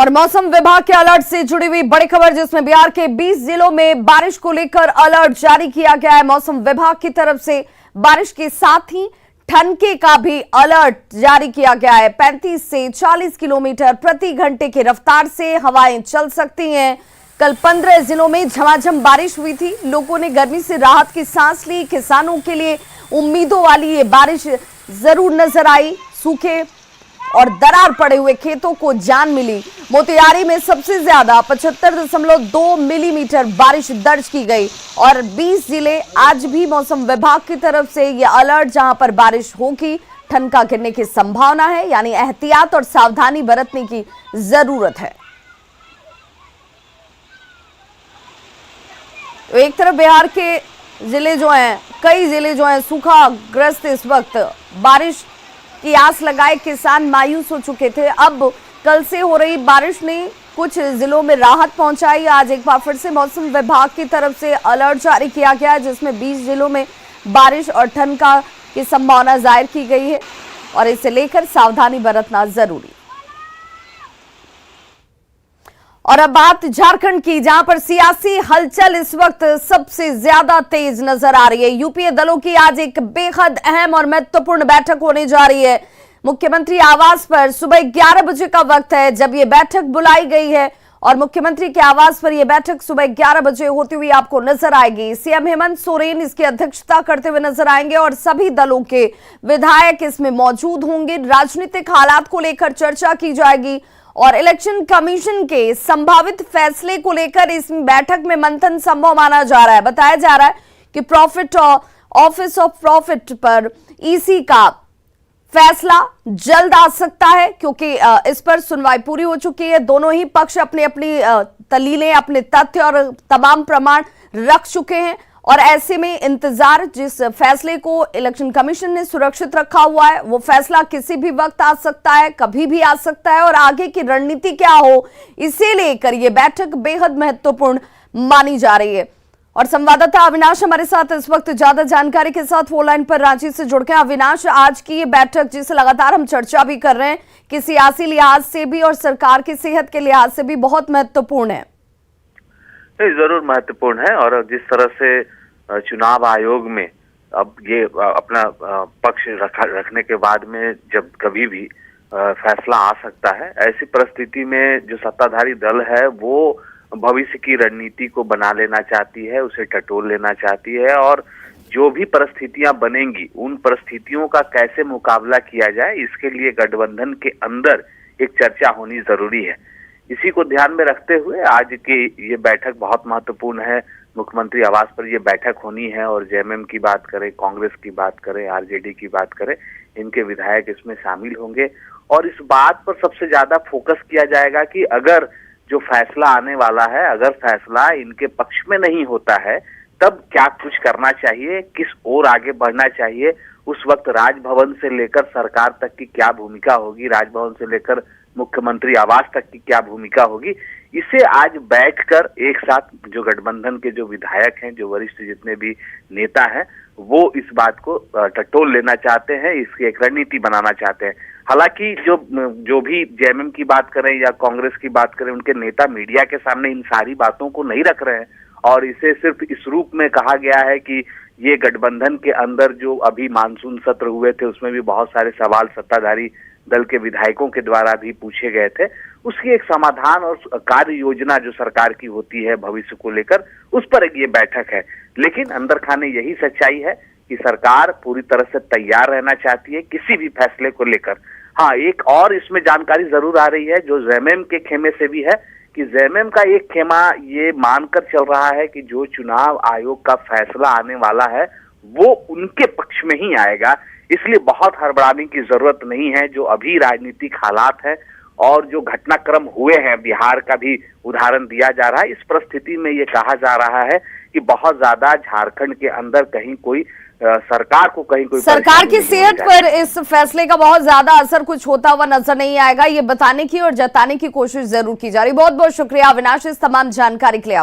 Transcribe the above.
और मौसम विभाग के अलर्ट से जुड़ी हुई बड़ी खबर, जिसमें बिहार के 20 जिलों में बारिश को लेकर अलर्ट जारी किया गया है। मौसम विभाग की तरफ से बारिश के साथ ही ठनके का भी अलर्ट जारी किया गया है। 35 से 40 किलोमीटर प्रति घंटे की रफ्तार से हवाएं चल सकती हैं। कल 15 जिलों में झमाझम बारिश हुई थी। लोगों ने गर्मी से राहत की सांस ली। किसानों के लिए उम्मीदों वाली ये बारिश जरूर नजर आई। सूखे और दरार पड़े हुए खेतों को जान मिली। मोतिहारी में सबसे ज्यादा 75.2 मिलीमीटर बारिश दर्ज की गई और 20 जिले आज भी मौसम विभाग की तरफ से यह अलर्ट, जहां पर बारिश होगी, ठनका गिरने की संभावना है, यानी एहतियात और सावधानी बरतने की जरूरत है। तो एक तरफ बिहार के जिले जो हैं, कई जिले जो हैं सूखाग्रस्त, इस वक्त बारिश की आस लगाए किसान मायूस हो चुके थे। अब कल से हो रही बारिश ने कुछ जिलों में राहत पहुंचाई। आज एक बार फिर से मौसम विभाग की तरफ से अलर्ट जारी किया गया है, जिसमें 20 जिलों में बारिश और ठनका की संभावना जाहिर की गई है और इसे लेकर सावधानी बरतना जरूरी। और अब बात झारखंड की, जहां पर सियासी हलचल इस वक्त सबसे ज्यादा तेज नजर आ रही है। यूपीए दलों की आज एक बेहद अहम और महत्वपूर्ण बैठक होने जा रही है। मुख्यमंत्री आवास पर सुबह 11 बजे का वक्त है जब ये बैठक बुलाई गई है और मुख्यमंत्री के आवास पर यह बैठक सुबह 11 बजे होती हुई आपको नजर आएगी। सीएम हेमंत सोरेन इसकी अध्यक्षता करते हुए नजर आएंगे और सभी दलों के विधायक इसमें मौजूद होंगे। राजनीतिक हालात को लेकर चर्चा की जाएगी और इलेक्शन कमीशन के संभावित फैसले को लेकर इस बैठक में मंथन संभव माना जा रहा है। बताया जा रहा है कि प्रॉफिट ऑफिस ऑफ प्रॉफिट पर ईसी का फैसला जल्द आ सकता है, क्योंकि इस पर सुनवाई पूरी हो चुकी है। दोनों ही पक्ष अपनी अपनी दलीलें, अपने तथ्य और तमाम प्रमाण रख चुके हैं और ऐसे में इंतजार, जिस फैसले को इलेक्शन कमीशन ने सुरक्षित रखा हुआ है, वो फैसला किसी भी वक्त आ सकता है, कभी भी आ सकता है और आगे की रणनीति क्या हो, इसे लेकर ये बैठक बेहद महत्वपूर्ण मानी जा रही है। और संवाददाता अविनाश हमारे साथ इस वक्त ज्यादा जानकारी के साथ फोन लाइन पर रांची से जुड़ गए। अविनाश, आज की ये बैठक जिसे लगातार हम चर्चा भी कर रहे हैं कि सियासी लिहाज से भी और सरकार की सेहत के लिहाज से भी बहुत महत्वपूर्ण है। जरूर महत्वपूर्ण है और जिस तरह से चुनाव आयोग में अब ये अपना पक्ष रखने के बाद में जब कभी भी फैसला आ सकता है, ऐसी परिस्थिति में जो सत्ताधारी दल है वो भविष्य की रणनीति को बना लेना चाहती है, उसे टटोल लेना चाहती है और जो भी परिस्थितियां बनेंगी उन परिस्थितियों का कैसे मुकाबला किया जाए, इसके लिए गठबंधन के अंदर एक चर्चा होनी जरूरी है। इसी को ध्यान में रखते हुए आज की ये बैठक बहुत महत्वपूर्ण है। मुख्यमंत्री आवास पर ये बैठक होनी है और जेएमएम की बात करें, कांग्रेस की बात करें, आरजेडी की बात करें, इनके विधायक इसमें शामिल होंगे और इस बात पर सबसे ज्यादा फोकस किया जाएगा कि अगर जो फैसला आने वाला है, अगर फैसला इनके पक्ष में नहीं होता है, तब क्या कुछ करना चाहिए, किस ओर आगे बढ़ना चाहिए, उस वक्त राजभवन से लेकर सरकार तक की क्या भूमिका होगी, राजभवन से लेकर मुख्यमंत्री आवास तक की क्या भूमिका होगी, इसे आज बैठकर एक साथ जो गठबंधन के जो विधायक हैं, जो वरिष्ठ जितने भी नेता हैं, वो इस बात को टटोल लेना चाहते हैं, इसकी एक रणनीति बनाना चाहते हैं। हालांकि जो भी जेएमएम की बात करें या कांग्रेस की बात करें, उनके नेता मीडिया के सामने इन सारी बातों को नहीं रख रहे हैं और इसे सिर्फ इस रूप में कहा गया है कि ये गठबंधन के अंदर जो अभी मानसून सत्र हुए थे उसमें भी बहुत सारे सवाल सत्ताधारी दल के विधायकों के द्वारा भी पूछे गए थे, उसकी एक समाधान और कार्य योजना जो सरकार की होती है भविष्य को लेकर, उस पर ये बैठक है। लेकिन अंदर खाने यही सच्चाई है कि सरकार पूरी तरह से तैयार रहना चाहती है किसी भी फैसले को लेकर। हाँ, एक और इसमें जानकारी जरूर आ रही है जो जेएमएम के खेमे से भी है कि जेएमएम का एक खेमा ये मानकर चल रहा है कि जो चुनाव आयोग का फैसला आने वाला है वो उनके पक्ष में ही आएगा, इसलिए बहुत हड़बड़ाने की जरूरत नहीं है। जो अभी राजनीतिक हालात है और जो घटनाक्रम हुए हैं, बिहार का भी उदाहरण दिया जा रहा है, इस परिस्थिति में ये कहा जा रहा है कि बहुत ज्यादा झारखंड के अंदर कहीं कोई सरकार को कहीं कोई सरकार की सेहत पर इस फैसले का बहुत ज्यादा असर कुछ होता हुआ नजर नहीं आएगा, ये बताने की और जताने की कोशिश जरूर की जा रही। बहुत बहुत शुक्रिया अविनाश इस तमाम जानकारी के लिए।